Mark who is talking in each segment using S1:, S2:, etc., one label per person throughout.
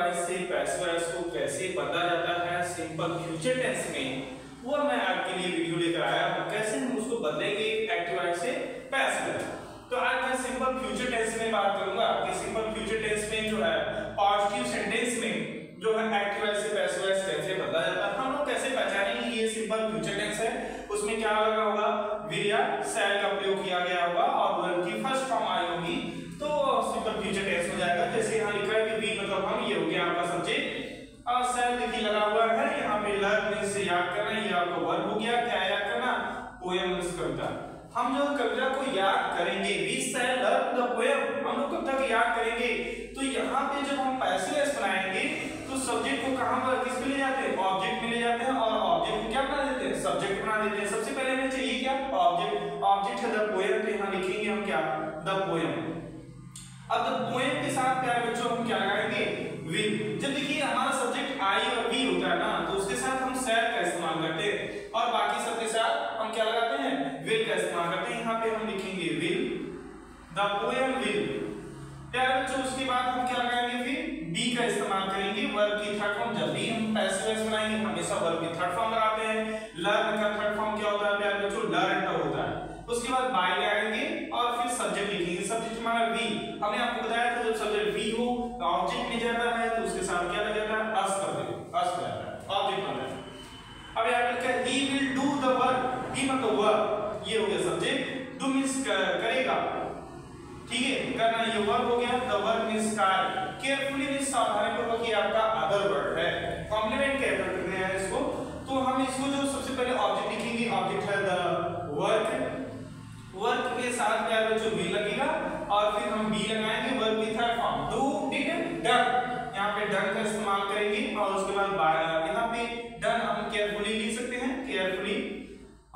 S1: Voice से passive voice को कैसे बदला जाता है सिंपल फ्यूचर टेंस में, वो मैं आपके लिए वीडियो लेकर आया हूं। कैसे हम उसको बदलेंगे एक्टिव वॉइस से पैसिव वॉइस। तो आज मैं सिंपल फ्यूचर टेंस में बात करूंगा कि सिंपल फ्यूचर टेंस में जो है पॉजिटिव सेंटेंस में जो है एक्टिव वॉइस से पैसिव वॉइस कैसे बदला जाता है, हम लोग कैसे पहचानेंगे ये सिंपल फ्यूचर टेंस है। उसमें क्या लगा होगा, विल या शैल का प्रयोग किया गया होगा और वर्ब की फर्स्ट फॉर्म आई होगी, तो सिंपल फ्यूचर टेंस हो जाएगा। जैसे यहाँ लिखा है कि वी मतलब हम, ये हो गया आपका सब्जेक्ट और शैल देखिए लगा हुआ है। यहाँ पे लर्न मींस याद करना, ये आपका वर्ब हो गया। क्या याद करना, पोएम मींस कविता। हम जो कविता को याद करेंगे, we shall learn the poem, हम लोग कब तक याद करेंगे। तो यहाँ पे जब हम पैसिव वॉइस बनाएंगे तो सब्जेक्ट को कहां पर किस पे ले जाते हैं, ऑब्जेक्ट में ले जाते हैं और ऑब्जेक्ट को क्या बना देते हैं, सब्जेक्ट बना देते हैं। सबसे पहले हमें चाहिए क्या, ऑब्जेक्ट। ऑब्जेक्ट है द पोएम, तो यहाँ लिखेंगे हम क्या, द पोएम। अब द पोएम के साथ प्यारे बच्चों हम क्या लगाएंगे, विल। जब देखिए हमारा सब्जेक्ट आई और वी होता है ना, तो उसके साथ हम शैल का इस्तेमाल करते हैं और बाकी सब के साथ हम क्या लगाते हैं, विल का इस्तेमाल करते हैं। यहाँ पे हम लिखेंगे विल, द पोएम विल। प्यारे बच्चों उसके बाद हम क्या लगाएंगे, फिर बी का इस्तेमाल करेंगे वर्ब की थर्ड फॉर्म। जब भी हम पैसिव वॉइस बनाएंगे हमेशा वर्ब की थर्ड फॉर्म लगाते हैं। लर्न का थर्ड फॉर्म क्या होता है प्यारे बच्चों, लर्न होता है। उसके बाद बाय लगाएंगे और फिर सब्जेक्ट लिखेंगे। सब्जेक्ट हमारा वी, हमने आपको बताया था जब सब्जेक्ट वी हो ऑब्जेक्ट में जाता है तो उसके साथ क्या लग जाता है, अस कर देते, अस हो जाता है, ऑब्जेक्ट बन जाता है। अब यहाँ पे लिखा है he will do the work, ही मतलब वर्क, ये हो गया सब्जेक्ट। डू मींस करेगा, ठीक है, करना, ये वर्ब हो गया। द वर्ब मींस कार्य। केयरफुली मींस सावधानीपूर्वक, ये आपका अदर वर्ड है, कॉम्प्लीमेंट कहते हैं इसको। तो हम इसको जो सबसे पहले ऑब्जेक्ट लिखेंगे, ऑब्जेक्ट है द वर्क। वर्क के साथ क्या बच्चों वी लगेगा और फिर हम बी लगाएंगे वर्ब की third form, do, did, done. यहाँ पे डन का इस्तेमाल करेंगे और उसके बाद यहाँ पे डन हम केयरफुली लिख सकते हैं, केयरफुली।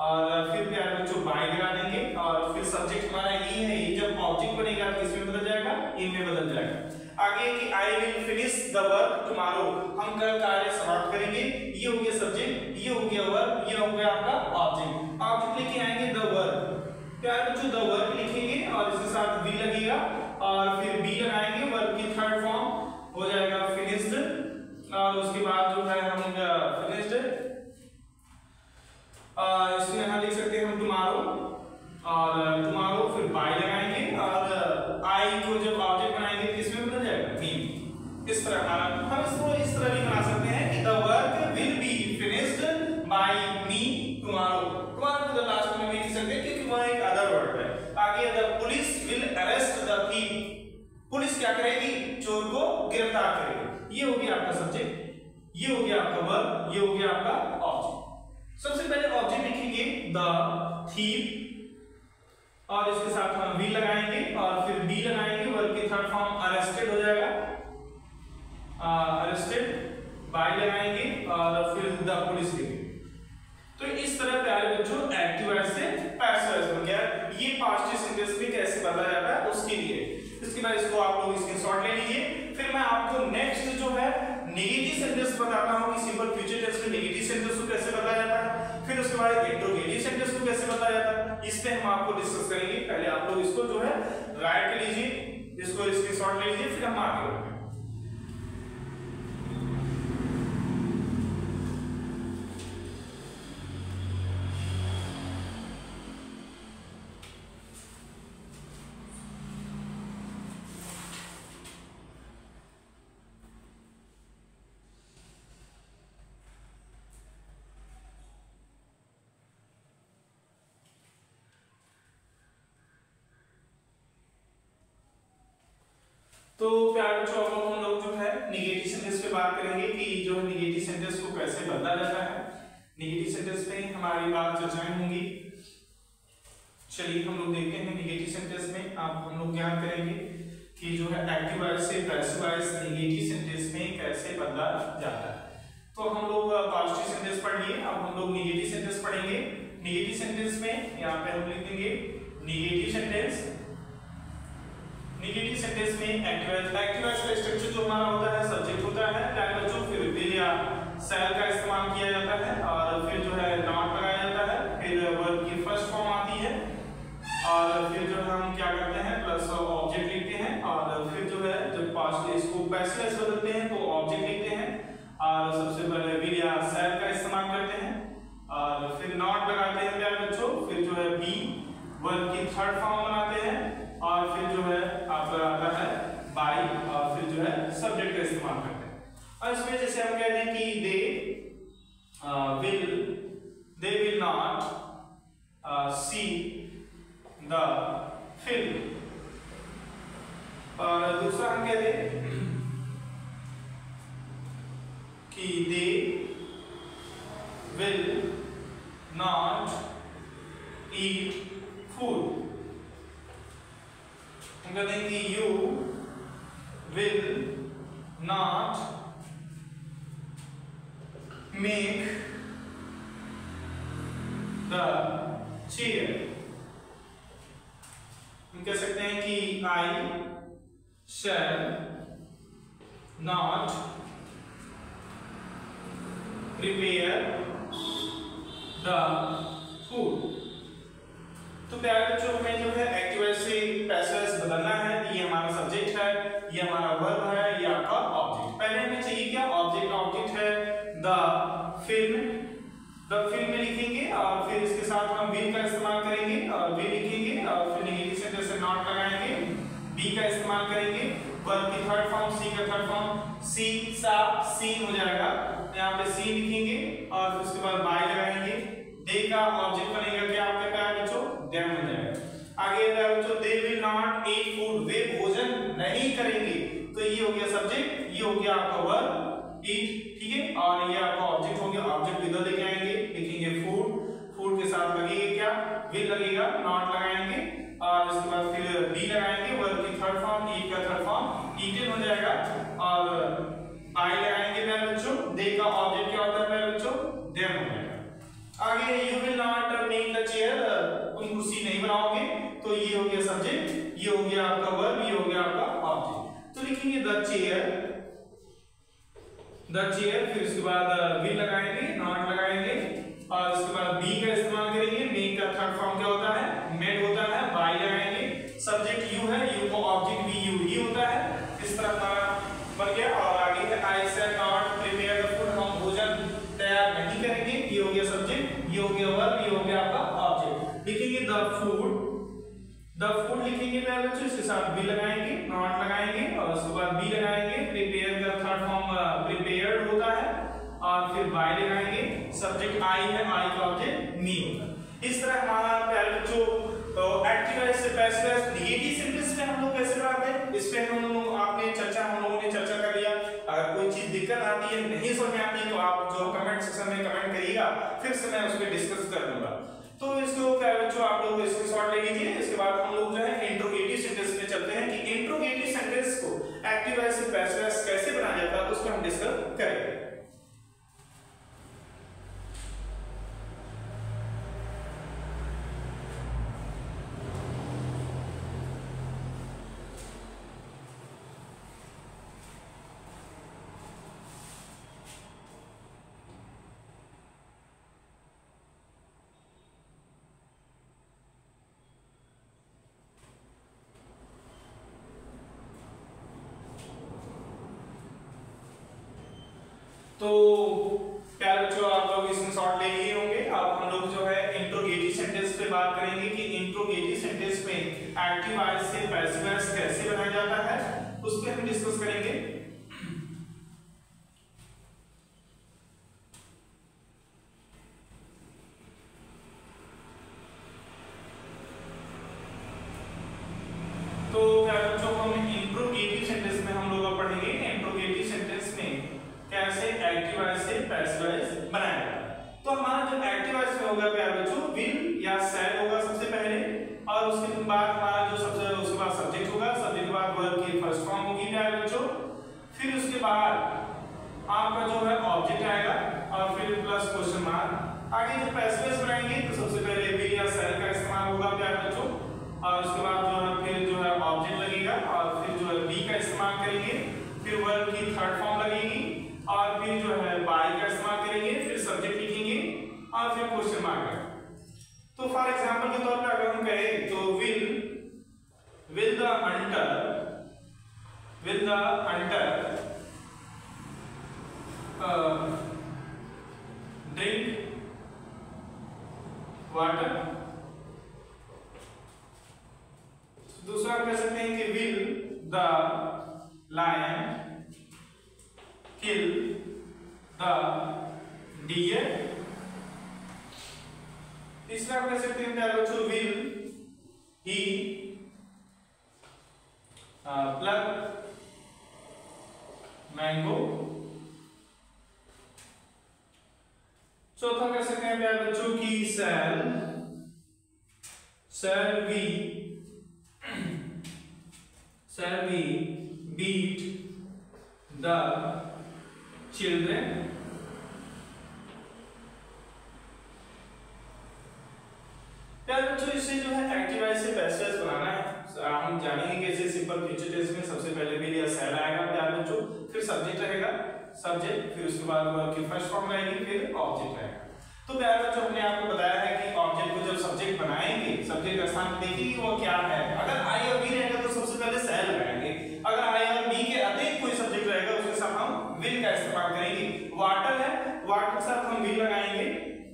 S1: और फिर प्यारे बच्चों बाय लगा देंगे और फिर सब्जेक्ट हमारा ही है, ये जब ऑब्जेक्ट बनेगा तो किसमें बदल जाएगा, इन में बदल जाएगा। आगे कि I will finish the work tomorrow, हम कल कार्य समाप्त करेंगे। ये हो गया सब्जेक्ट, ये हो गया वर्ब, ये हो गया आपका ऑब्जेक्ट। ऑब्जेक्ट लेके आएंगे द वर्क, प्यारे बच्चों द वर्क लिखेंगे और इसके साथ बी लगेगा और फिर बी लगाएंगे, वर्ब की थर्ड फॉर्म हो जाएगा फिनिश्ड। और उसके बाद जो है हम फिनिश्ड, इसमें यहाँ लिख सकते हैं हम टुमारो और टुमारो, फिर बाय लगाएंगे और आई को जब ऑब्जेक्ट बनाएंगे किसमें बदल जाएगा, मी। इस तरह हम इसको इस तरह भी बना सकते हैं कि the work will be finished by me tomorrow. Tomorrow को लास्ट में भी लिख सकते हैं क्योंकि वह एक अदर वर्ड है। आगे the police will arrest the thief, police क्या करेगी, चोर को गिरफ्तार करेगी। ये हो गया आपका सब्जेक्ट, ये हो गया आपका वर्ब, ये हो गया आपका ऑब्जेक्ट। सबसे पहले ऑब्जेक्ट लिखेंगे द थीफ और इसके साथ हम वी लगाएंगे और फिर बी लगाएंगे, वर्ब की थर्ड फॉर्म अरेस्टेड हो जाएगा, अरेस्टेड। बाय लगाएंगे और फिर द पुलिस लिखेंगे। तो इस तरह प्यारे बच्चों एक्टिव वॉइस से पैसिव वॉइस बन गया। ये पॉजिटिव सेंटेंस में कैसे बदला जाता है उसके लिए, इसके बाद इसको आप लोग स्क्रीनशॉट ले लीजिए। फिर मैं आपको नेक्स्ट जो है नेगेटिव सेंटेंस बताता हूं कि सिंपल फ्यूचर टेंस में नेगेटिव सेंटेंस को कैसे बदला जाता है। फिर उसके बाद इंट्रोगेटिव सेंटेंस को कैसे बदला जाता है, इस पे हम आपको डिस्कस करेंगे। पहले आप लोग इसको जो है राइट कर लीजिए, इसको स्क्रीनशॉट ले लीजिए, फिर हम आगे बढ़ेंगे। तो प्यारे बच्चों अब हम लोग जो है नेगेटिव सेंटेंस पे बात करेंगे कि जो है नेगेटिव सेंटेंस को कैसे बदला जाता है। नेगेटिव सेंटेंस पे हमारी बात चर्चाएं होंगी। चलिए हम लोग देखते हैं नेगेटिव सेंटेंस में अब हम लोग क्या करेंगे कि जो है एक्टिव वॉइस से पैसिव वॉइस नेगेटिव सेंटेंस में कैसे बदला जाता है। तो हम लोग पॉजिटिव सेंटेंस पढ़ लिए, अब हम लोग नेगेटिव सेंटेंस पढ़ेंगे। नेगेटिव सेंटेंस में यहाँ पे हम लिख देंगे नेगेटिव सेंटेंस। नेगेटिव सेंटेंस में एक्टिव वॉइस का स्ट्रक्चर जो हमारा होता है, सब्जेक्ट होता है, प्यारे बच्चों, फिर विल या शैल का इस्तेमाल किया जाता है और फिर जो है नॉट लगाया जाता है, फिर वर्ब की फर्स्ट फॉर्म आती है और फिर जो है हम क्या करते हैं प्लस ऑब्जेक्ट लिखते हैं और फिर जो है जब पास्ट इसको पैसिव वॉइस बदलते हैं तो ऑब्जेक्ट लिखते हैं और सबसे पहले विल या शैल का इस्तेमाल करते हैं और फिर नॉट लगाते हैं प्यारे बच्चों, फिर जो है बी वर्ब की थर्ड फॉर्म बनाते हैं और फिर जो है आपका आता है बाय और फिर जो है सब्जेक्ट का इस्तेमाल करते हैं। और इसमें जैसे हम कहते हैं कि दे will not see the film, और दूसरा हम कहते हैं कि दे विल नॉट ईट फूड, हम कहते हैं कि you will not make the chair, हम कह सकते हैं कि आई shall not prepare the food। तो प्यारे बच्चों हमें जो है एक्टिव से पैसिव बदलना है, ये हमारा सब्जेक्ट है, ये हमारा वर्ब है, ये आपका ऑब्जेक्ट। पहले हमें चाहिए क्या, ऑब्जेक्ट है द फिल्म में लिखेंगे और फिर इसके साथ हम विल का इस्तेमाल करेंगे और विल लिखेंगे और फिर नेगेटिव सेंटेंस से नॉट लगाएंगे, बी का इस्तेमाल करेंगे, वर्ब की थर्ड फॉर्म सी का थर्ड फॉर्म सी सा सीन हो जाएगा, यहाँ पे सी लिखेंगे और फिर उसके बाद बाय लगाएंगे, दे का ऑब्जेक्ट बनेगा क्या आपका प्यारे बच्चों, देम हो जाएगा। आगे प्यारे बच्चों they will not eat food, वे भोजन नहीं करेंगे, तो ये हो गया सब्जेक्ट, ये हो गया आपका वर्ब ईट, ठीक है, और ये आपका ऑब्जेक्ट हो गया, ऑब्जेक्ट इधर लेके आएंगे, लिखेंगे फूड के साथ लगेगा क्या, विल लगेगा, नॉट लगाएंगे और उसके बाद फिर बी लगाएंगे, वर्ब की थर्ड फॉर्म ईट का थर्ड फॉर्म ईटन हो जाएगा और बाय लगाएंगे प्यारे बच्चों, दे का ऑब्जेक्ट क्या होता है प्यारे बच्चों, देम हो जाएगा। आगे you will not make the chair, तुम कुर्सी नहीं बनाओगे, तो ये हो गया सब्जेक्ट, ये हो गया आपका वर्ब, ये हो गया आपका ऑब्जेक्ट। तो लिखेंगे द चेयर, फिर उसके बाद विल लगाएंगे, नॉट लगाएंगे और उसके बाद बी का इस्तेमाल करेंगे, मेक का थर्ड फॉर्म क्या होता है, मेड होता है, बाय लगाएंगे, सब्जेक्ट यू है, यू को ऑब्जेक्ट भी यू ही होता है, इस तरह का बन गया। और आगे है I shall not prepare the food, हम भोजन तैयार नहीं करेंगे, ये हो गया सब्जेक्ट, ये हो गया वर्ब, ये हो गया आपका ऑब्जेक्ट। लिखेंगे द फूड लिखेंगे प्यारे बच्चों, इसके साथ बी लगाएंगे, नॉट लगाएंगे और उसके बाद बी लगाएंगे, प्रिपेयर का थर्ड फॉर्म प्रिपेयर्ड होता है और फिर बाय लगाएंगे, सब्जेक्ट आई है, आई का ऑब्जेक्ट मी होता है। इस तरह हमारा प्यारे बच्चों एक्टिव से पैसिव नेगेटिव सेंटेंस में हम लोग कैसे बनाते हैं, इस पे हम लोगों ने चर्चा कर लिया। अगर कोई चीज दिक्कत आती है, नहीं समझ में आती, तो आप जो कमेंट सेक्शन में कमेंट करिएगा, फिर से मैं उस पर डिस्कस कर दूंगा। तो इसको प्यारे बच्चों आप लोग स्क्रीनशॉट ले लीजिए। इसके बाद हम लोग जो है इंट्रोगेटिव सेंटेंस में चलते हैं कि इंट्रोगेटिव सेंटेंस को एक्टिव से पैसिव कैसे बनाया जाता है, उसको हम डिस्कस करेंगे। तो प्यारे बच्चों आप लोग स्क्रीनशॉट ले लिए होंगे। अब हम लोग जो है इंट्रोगेटिव सेंटेंस पे बात करेंगे कि इंट्रोगेटिव सेंटेंस में एक्टिव वॉइस से पैसिव वॉइस कैसे बनाया जाता है, उस पे हम डिस्कस करेंगे। तो प्यारे बच्चों हम इंट्रोगेटिव सेंटेंस में हम लोग पढ़ेंगे इंट्रोगेटिव सेंटेंस में कैसे एक्टिव वॉइस से पैसिव वॉइस बनाया जाता है। तो हमारा जो एक्टिव वॉइस में होगा प्यारे बच्चों विल या शैल होगा सबसे पहले, और उसके बाद हमारा जो उसके बाद सब्जेक्ट होगा, सब्जेक्ट के बाद वर्ब की फर्स्ट फॉर्म होगी प्यारे बच्चों, फिर उसके बाद आपका जो है ऑब्जेक्ट आएगा और फिर प्लस क्वेश्चन मार्क। आगे जब पैसिव वॉइस बनाएंगे तो सबसे पहले विल या शैल का इस्तेमाल होगा प्यारे बच्चों, और उसके बाद जो है फिर जो है ऑब्जेक्ट लगेगा और फिर जो है बी का इस्तेमाल करेंगे, फिर वर्ब की थर्ड फॉर्म लगेगी और फिर जो है बाय का इस्तेमाल करेंगे, फिर सब्जेक्ट लिखेंगे और फिर क्वेश्चन मार्क है। तो फॉर एग्जांपल के तौर पे अगर हम कहें तो will the hunter drink water. दूसरा कह सकते हैं कि will the lion kill the deer. तीसरा कह सकते हैं प्यारे बच्चों विल ही प्लग मैंगो। चौथा कह सकते हैं प्यारे बच्चों की shall we beat the children। प्यारे बच्चों इससे जो है एक्टिव वॉइस से पैसिव वॉइस बनाना है। हम जानेंगे कैसे सिंपल फ्यूचर टेंस में सबसे पहले भी या shall आएगा प्यारे बच्चों, फिर सब्जेक्ट रहेगा सब्जेक्ट, फिर उसके बाद वर्ब की फर्स्ट फॉर्म रहेगी, फिर ऑब्जेक्ट रहेगा। तो प्यारे बच्चों हमने आपको बताया है कि ऑब्जेक्ट को जब सब्जेक्ट बनाएंगे, सब्जेक्ट का स्थान देखेंगे वो क्या है। अगर आई और बी रहेगा तो सबसे पहले shall लगाएंगे। अगर आई और बी के अधिक कोई सब्जेक्ट रहेगा उसके साथ हम विल का इस्तेमाल करेंगे। वाटर है, वाटर के साथ हम विल लगाएंगे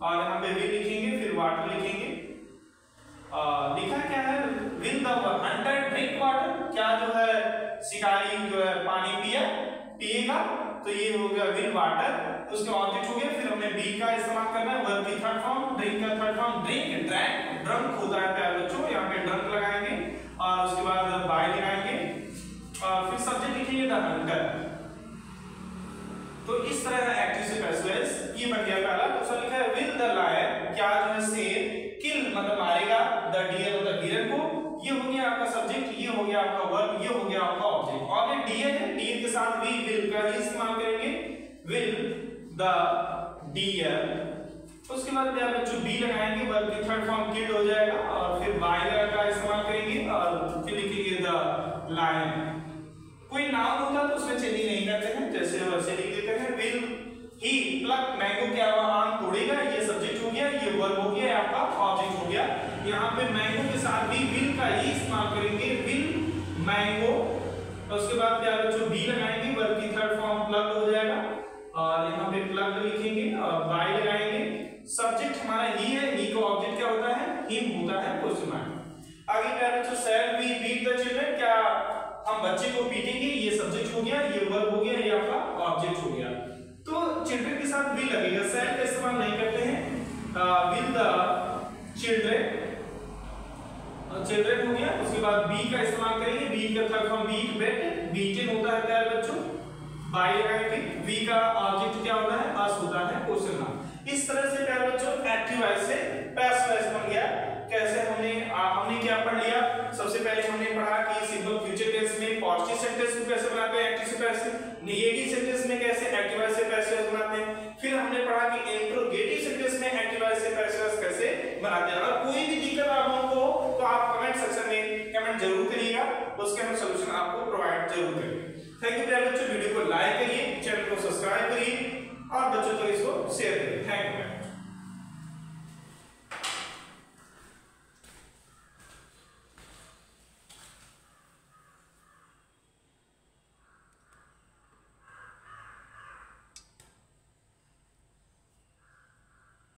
S1: और यहाँ पे विल लिखेंगे, फिर वाटर लिखेंगे। लिखा क्या है, will the hunter drink water, क्या जो है शिकारी जो है पानी पिएगा, तो ये हो गया विल वाटर, उसके ऑब्जेक्ट हो गया। फिर हमने बी का इस्तेमाल करना है, वर्ब की थर्ड फॉर्म, ड्रिंक का third form drink, drank, drunk होता है प्यारे बच्चों, यहाँ पे ड्रंक लगाएंगे और उसके बाद बाय लगाएंगे और फिर सब्जेक्ट लिखेंगे द हंटर। तो इस तरह एक्टिव से पैसिव वॉइस ये बन गया पहला। दूसरा लिखा है विल द लायन, क्या जो है शेर किल मतलब मारेगा, द डियर मतलब हिरन को, ये हो गया आपका सब्जेक्ट, ये हो गया आपका वर्ब, ये हो गया आपका ऑब्जेक्ट। ऑब्जेक्ट डियर है, डियर के साथ भी विल का ही इस्तेमाल करेंगे, विल द डियर। उसके बाद प्यारे बच्चों बी लगाएंगे, वर्ब की थर्ड फॉर्म किल्ड हो जाएगा और फिर बाय का इस्तेमाल करेंगे और फिर लिखेंगे द लायन। कोई नाउन होता तो उसमें चेंजिंग नहीं करते हैं, जैसे वैसे लिख देते हैं। विल ही प्लग मैंगो, क्या आम तोड़ेगा, ये सब्जेक्ट हो गया, ये वर्ब हो गया, आपका ऑब्जेक्ट हो गया। यहाँ पे मैंगो के साथ भी विल का ही इस्तेमाल करेंगे, विल मैंगो। उसके बाद प्यारे बच्चों बी लगाएंगे, वर्ब की थर्ड फॉर्म प्लग हो जाएगा और यहाँ पे प्लग लिखेंगे और बाय लगाएंगे। सब्जेक्ट हमारा ही है, ही का ऑब्जेक्ट क्या होता है, हिम होता है, क्वेश्चन मार्क। आगे प्यारे बच्चों shall we beat the children, क्या हम बच्चे को पीटेंगे, ये सब्जेक्ट हो गया, ये वर्ब हो गया, ये आपका ऑब्जेक्ट हो गया। तो चिल्ड्रन के साथ भी लगेगा, shall का इस्तेमाल नहीं करते हैं, विल द चिल्ड्रन, चिल्ड्रन हो गया। उसके बाद बी का इस्तेमाल करेंगे, बी का थर्ड फॉर्म बीट, बेट, बीटन होता है प्यारे बच्चों, बाय लगाएंगे। वी का ऑब्जेक्ट क्या होता है, अस होता है, क्वेश्चन मार्क। इस तरह से प्यारे बच्चों एक्टिव वॉइस से पैसिव वॉइस बन गया। कैसे हमने क्या पढ़ लिया, सबसे पहले हमने पढ़ा कि सिंपल फ्यूचर टेंस में पॉजिटिव सेंटेंस को कैसे बनाते हैं एक्टिव से पैसिव, नेगेटिव सेंटेंस में कैसे एक्टिव वॉइस से पैसिव वॉइस बनाते हैं। फिर हमने पढ़ा कि इंट्रोगेटिव सेंटेंस में एक्टिव वॉइस से पैसिव वॉइस कैसे बनाते हैं। अगर कोई भी दिक्कत आप लोगों को हो तो आप कमेंट सेक्शन में कमेंट जरूर करिएगा, उसके हम सॉल्यूशन आपको प्रोवाइड जरूर करेंगे। थैंक यू प्यारे बच्चों, वीडियो को लाइक करिए, चैनल को सब्सक्राइब करिए और बच्चों तक इसको शेयर करिए। Thank you.